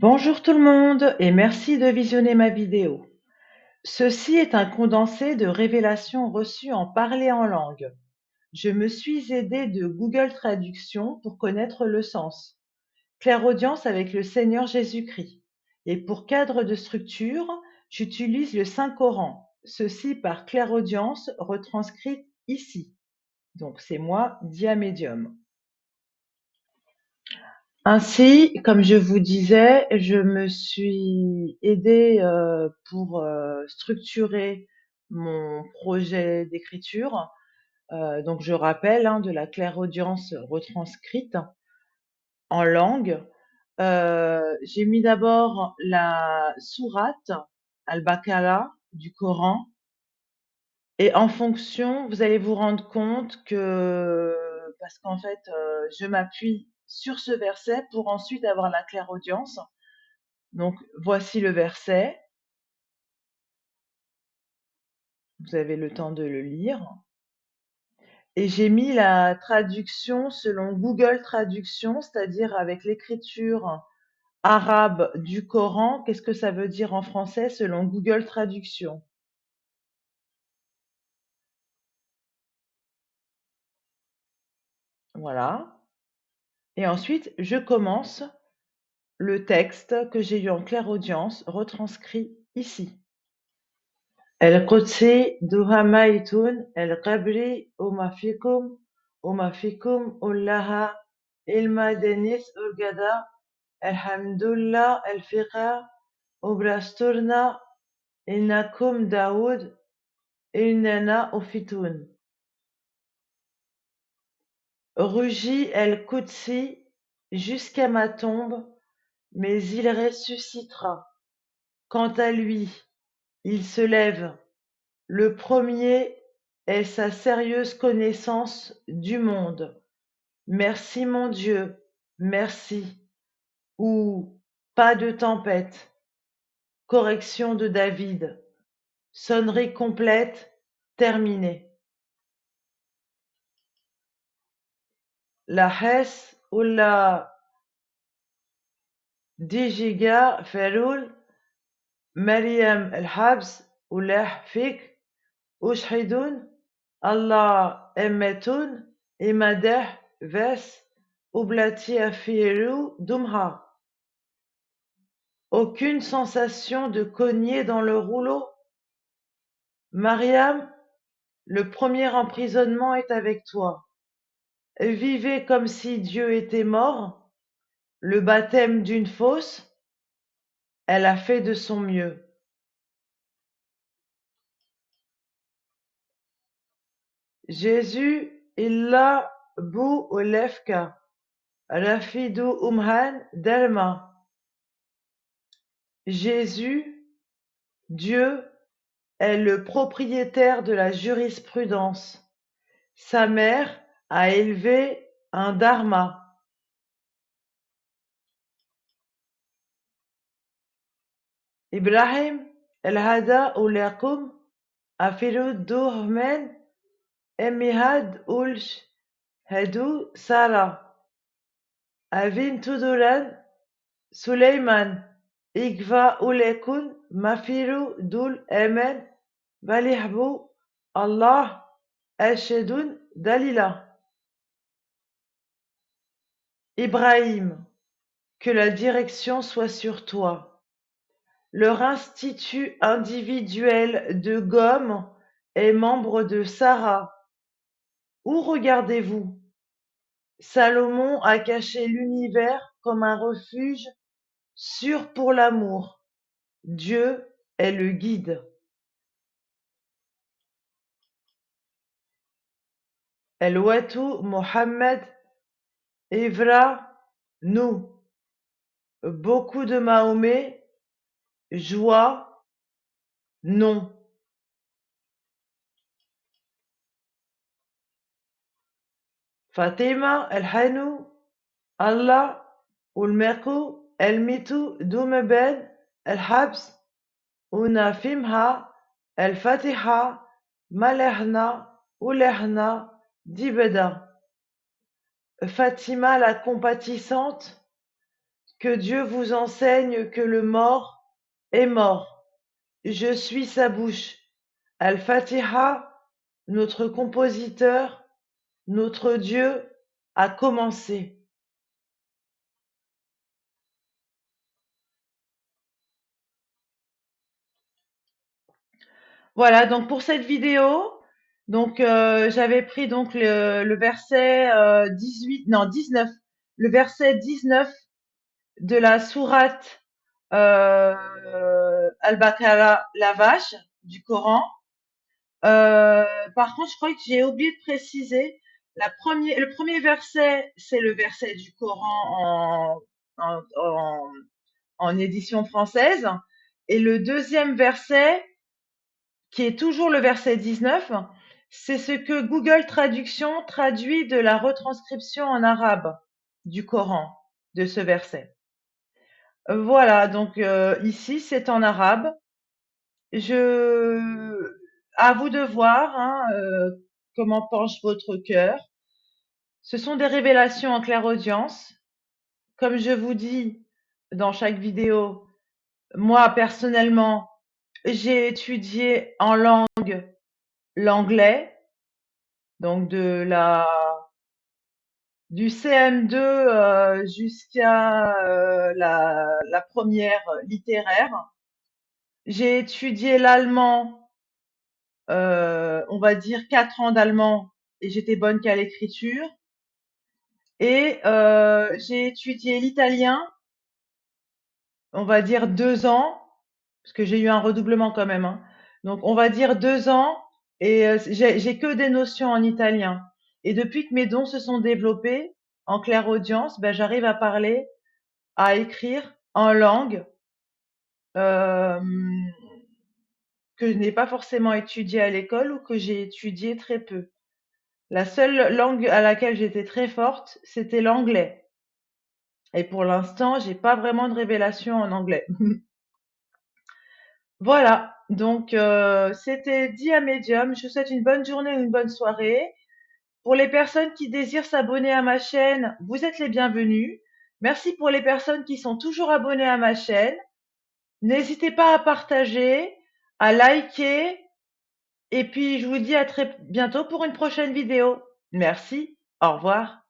Bonjour tout le monde et merci de visionner ma vidéo. Ceci est un condensé de révélations reçues en parler en langue. Je me suis aidée de Google Traduction pour connaître le sens. Clairaudience avec le Seigneur Jésus-Christ. Et pour cadre de structure, j'utilise le Saint-Coran. Ceci par clairaudience retranscrite ici. Donc c'est moi, Diamédium. Ainsi, comme je vous disais, je me suis aidée pour structurer mon projet d'écriture. Donc, je rappelle de la clairaudience retranscrite en langue. J'ai mis d'abord la sourate Al-Baqarah du Coran. Et en fonction, vous allez vous rendre compte que, parce qu'en fait, je m'appuie sur ce verset pour ensuite avoir la clairaudience. Donc, voici le verset. Vous avez le temps de le lire. Et j'ai mis la traduction selon Google Traduction, c'est-à-dire avec l'écriture arabe du Coran. Qu'est-ce que ça veut dire en français selon Google Traduction? Voilà. Et ensuite, je commence le texte que j'ai eu en clairaudience retranscrit ici. القدسي دهميتون القبري وما فيكم أولها المدنيس أرجدا الحمد لله الفقه وبرستورنا إنكم داود إننا أفتون Rugit El-Qudsi jusqu'à ma tombe, mais il ressuscitera. Quant à lui, il se lève. Le premier est sa sérieuse connaissance du monde. Merci mon Dieu, merci. Ou pas de tempête. Correction de David. Sonnerie complète, terminée. La Hesse ou la Dijiga Ferul, Maryam el-Habs ou Fik, Ushhidun, Allah emmetun, Imadeh ves, Ublati afiru dumha. Aucune sensation de cogner dans le rouleau. Mariam, le premier emprisonnement est avec toi. Vivez comme si Dieu était mort. Le baptême d'une fosse, elle a fait de son mieux. Jésus, illa bu olefka, rafidu umhan delma. Jésus, Dieu, est le propriétaire de la jurisprudence. Sa mère a élevé un dharma. Ibrahim, el-hada ulakum, afiru duhmen, emihad ulsh, hadu Sarah. Avin tuduran, Suleyman, Igva ulekun, mafiru dul emen, valihbu, Allah, Ashedun, Dalila. Ibrahim, que la direction soit sur toi. Leur institut individuel de gomme est membre de Sarah. Où regardez-vous? Salomon a caché l'univers comme un refuge sûr pour l'amour. Dieu est le guide. El-Watu Mohammed Evra nous. Beaucoup de Mahomet, joie, non. Fatima El-Hanou, Allah, Ulmeku, El-Mitu, Dumeben, El-Habs, Unafimha, El-Fatiha, Malehna, Ulehna, Dibeda. Fatima la compatissante, Que Dieu vous enseigne que le mort est mort. Je suis sa bouche. Al-Fatiha, notre compositeur, notre Dieu a commencé. Voilà, donc pour cette vidéo, donc j'avais pris donc le verset 18, non 19, le verset 19 de la sourate Al-Baqarah, la vache du Coran. Par contre, je crois que j'ai oublié de préciser, le premier verset, c'est le verset du Coran en, en, en édition française, et le deuxième verset, qui est toujours le verset 19, c'est ce que Google Traduction traduit de la retranscription en arabe du Coran, de ce verset. Voilà, donc ici c'est en arabe. Je, à vous de voir hein, comment penche votre cœur. Ce sont des révélations en clairaudience. Comme je vous dis dans chaque vidéo, moi personnellement, j'ai étudié en langue l'anglais, donc du CM2 jusqu'à la première littéraire. J'ai étudié l'allemand, on va dire 4 ans d'allemand et j'étais bonne qu'à l'écriture. Et j'ai étudié l'italien, on va dire 2 ans, parce que j'ai eu un redoublement quand même, hein. Donc on va dire 2 ans, et j'ai que des notions en italien. Et depuis que mes dons se sont développés en clairaudience, ben, j'arrive à parler, à écrire en langue euh, que je n'ai pas forcément étudiée à l'école ou que j'ai étudiée très peu. La seule langue à laquelle j'étais très forte, c'était l'anglais. Et pour l'instant, j'ai pas vraiment de révélation en anglais. Voilà, donc c'était dit à Medium. Je vous souhaite une bonne journée ou une bonne soirée. Pour les personnes qui désirent s'abonner à ma chaîne, vous êtes les bienvenus. Merci pour les personnes qui sont toujours abonnées à ma chaîne. N'hésitez pas à partager, à liker, et puis je vous dis à très bientôt pour une prochaine vidéo. Merci, au revoir.